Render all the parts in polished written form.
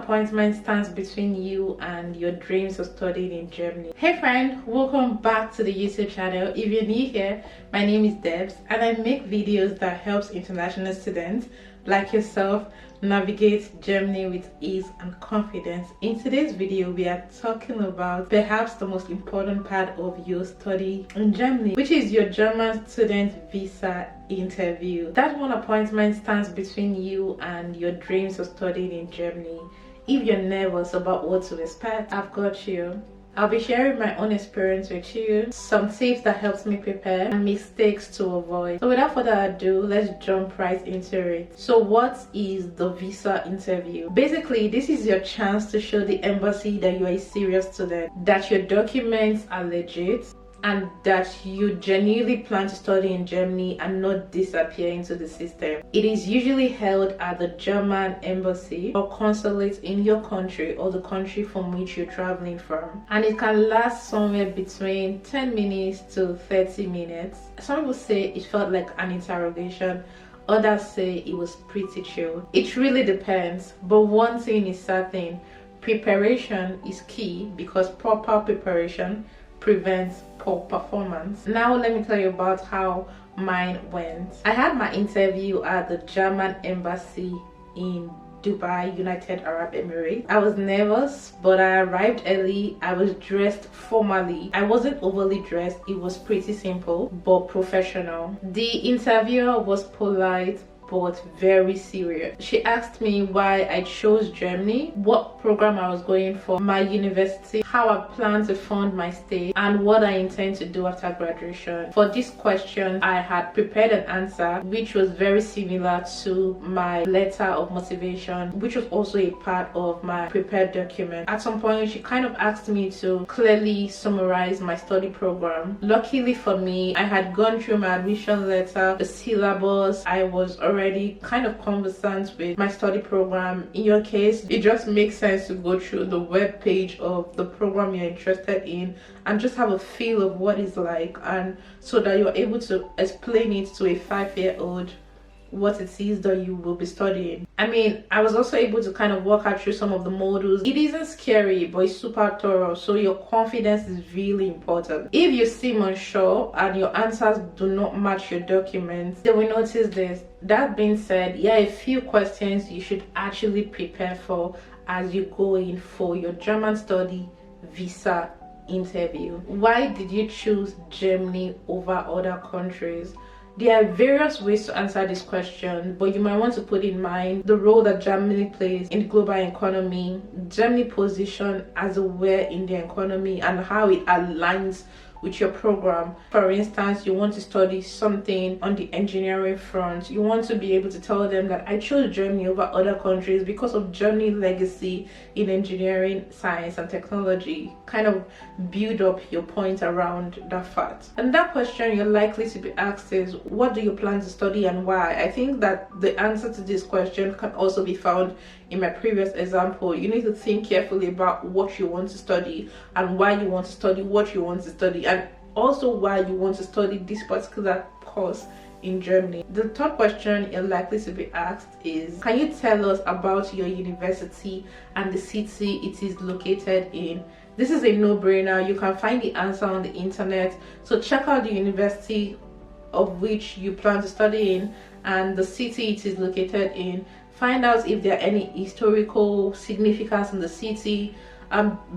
appointment stands between you and your dreams of studying in Germany? Hey friend, welcome back to the YouTube channel. If you're new here, my name is Debs and I make videos that helps international students like yourself navigate Germany with ease and confidence. In today's video, we are talking about perhaps the most important part of your study in Germany, which is your German student visa interview. That one appointment stands between you and your dreams of studying in Germany. If you're nervous about what to expect, I've got you. I'll be sharing my own experience with you, some tips that helps me prepare, and mistakes to avoid. So without further ado, let's jump right into it. So what is the visa interview? Basically, this is your chance to show the embassy that you are a serious student, that your documents are legit, and that you genuinely plan to study in Germany and not disappear into the system. It is usually held at the German embassy or consulate in your country or the country from which you're traveling from, and it can last somewhere between 10 minutes to 30 minutes. Some people say it felt like an interrogation, others say it was pretty chill. It really depends, but one thing is certain: preparation is key, because proper preparation prevents poor performance. Now let me tell you about how mine went. I had my interview at the German embassy in Dubai, United Arab Emirates. I was nervous, but I arrived early. I was dressed formally. I wasn't overly dressed. It was pretty simple but professional. The interviewer was polite but very serious. She asked me why I chose Germany, what program I was going for, my university, how I plan to fund my stay, and what I intend to do after graduation. For this question, I had prepared an answer which was very similar to my letter of motivation, which was also a part of my prepared document. At some point, she kind of asked me to clearly summarize my study program. Luckily for me, I had gone through my admission letter, the syllabus. I was already kind of conversant with my study program. In your case, it just makes sense to go through the web page of the program you're interested in and just have a feel of what it's like, and so that you're able to explain it to a 5-year-old what it is that you will be studying. I mean, I was also able to kind of walk out through some of the modules. It isn't scary, but it's super thorough, so your confidence is really important. If you seem unsure and your answers do not match your documents, they will notice this. That being said, yeah, a few questions you should actually prepare for as you go in for your German study visa interview. Why did you choose Germany over other countries? There are various ways to answer this question, but you might want to put in mind the role that Germany plays in the global economy, Germany's position as a where in the economy, and how it aligns with your program. For instance, you want to study something on the engineering front. You want to be able to tell them that I chose Germany over other countries because of Germany's legacy in engineering, science, and technology. Kind of build up your point around that fact. And that question you're likely to be asked is, what do you plan to study and why? I think that the answer to this question can also be found in my previous example. You need to think carefully about what you want to study and why you want to study what you want to study, and also why you want to study this particular course in Germany. The third question you're likely to be asked is, can you tell us about your university and the city it is located in? This is a no-brainer. You can find the answer on the internet, so check out the university of which you plan to study in and the city it is located in. Find out if there are any historical significance in the city.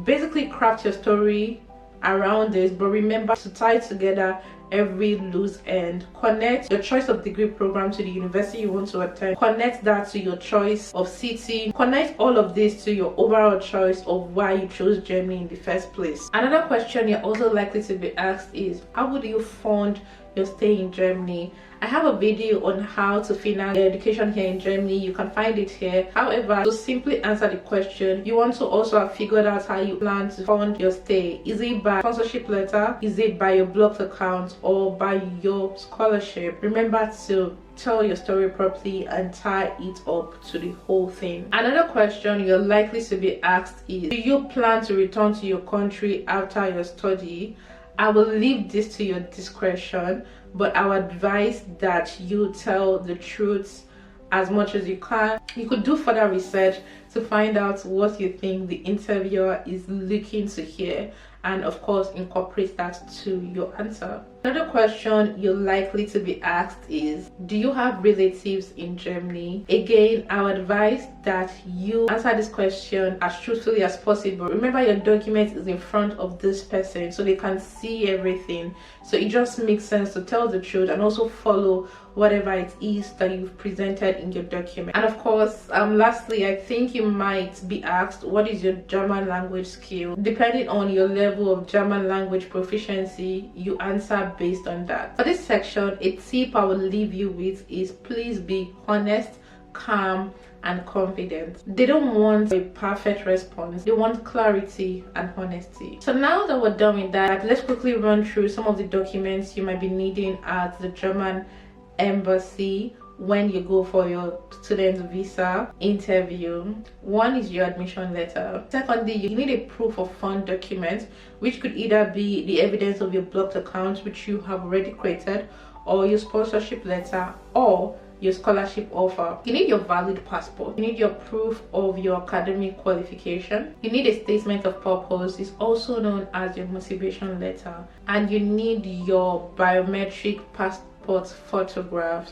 Basically craft your story around this, but remember to tie together every loose end. Connect your choice of degree program to the university you want to attend. Connect that to your choice of city. Connect all of this to your overall choice of why you chose Germany in the first place. Another question you're also likely to be asked is, how would you fund your stay in Germany? I have a video on how to finance your education here in Germany. You can find it here. However, to simply answer the question, you want to also have figured out how you plan to fund your stay. Is it by sponsorship letter? Is it by your blocked account or by your scholarship? Remember to tell your story properly and tie it up to the whole thing. Another question you're likely to be asked is, do you plan to return to your country after your study? I will leave this to your discretion, but I would advise that you tell the truth as much as you can. You could do further research to find out what you think the interviewer is looking to hear, and of course incorporate that to your answer. Another question you're likely to be asked is, do you have relatives in Germany? Again, I would advise that you answer this question as truthfully as possible. Remember, your document is in front of this person, so they can see everything. So it just makes sense to tell the truth and also follow whatever it is that you've presented in your document. And of course, lastly, I think you might be asked, what is your German language skill? Depending on your level of German language proficiency, you answer based on that. For this section, a tip I will leave you with is, please be honest, calm, and confident. They don't want a perfect response, they want clarity and honesty. So now that we're done with that, let's quickly run through some of the documents you might be needing at the German embassy when you go for your student visa interview. One is your admission letter. Secondly, you need a proof of fund document, which could either be the evidence of your blocked account, which you have already created, or your sponsorship letter, or your scholarship offer. You need your valid passport. You need your proof of your academic qualification. You need a statement of purpose, it's also known as your motivation letter, and you need your biometric passport photographs.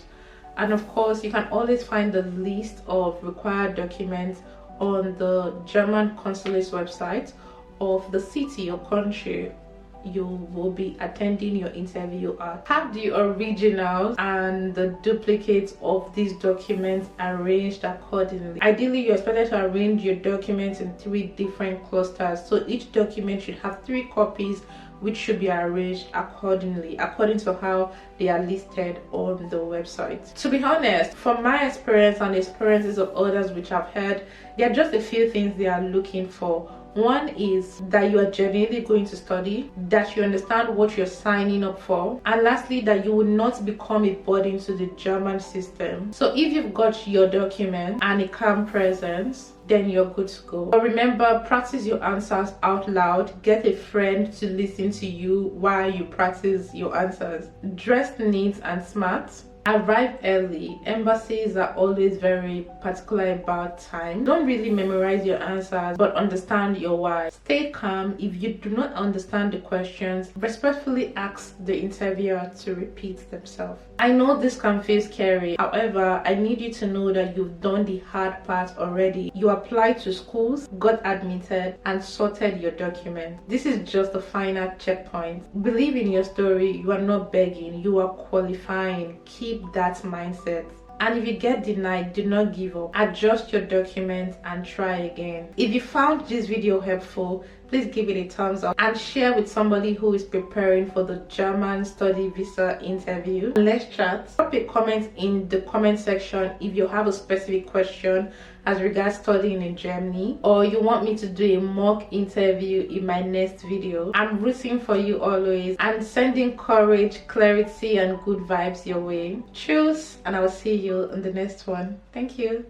And of course, you can always find the list of required documents on the German consulate's website of the city or country you will be attending your interview at. Have the originals and the duplicates of these documents arranged accordingly. Ideally, you're expected to arrange your documents in 3 different clusters, so each document should have 3 copies, which should be arranged accordingly, according to how they are listed on the website. To be honest, from my experience and the experiences of others which I've heard, there are just a few things they are looking for. One is that you are genuinely going to study, that you understand what you're signing up for, and lastly, that you will not become a burden to the German system. So if you've got your document and a calm presence, then you're good to go. But remember, practice your answers out loud. Get a friend to listen to you while you practice your answers. Dress neat and smart. Arrive early. Embassies are always very particular about time. Don't really memorize your answers, but understand your why. Stay calm. If you do not understand the questions, respectfully ask the interviewer to repeat themselves. I know this can feel scary. However, I need you to know that you've done the hard part already. You applied to schools, got admitted, and sorted your document. This is just the final checkpoint. Believe in your story. You are not begging, you are qualifying. Keep that mindset. And if you get denied, do not give up. Adjust your documents and try again. If you found this video helpful, please give it a thumbs up and share with somebody who is preparing for the German study visa interview. Let's chat. Drop a comment in the comment section if you have a specific question as regards studying in Germany, or you want me to do a mock interview in my next video. I'm rooting for you always and sending courage, clarity, and good vibes your way. Cheers, and I will see you in the next one. Thank you.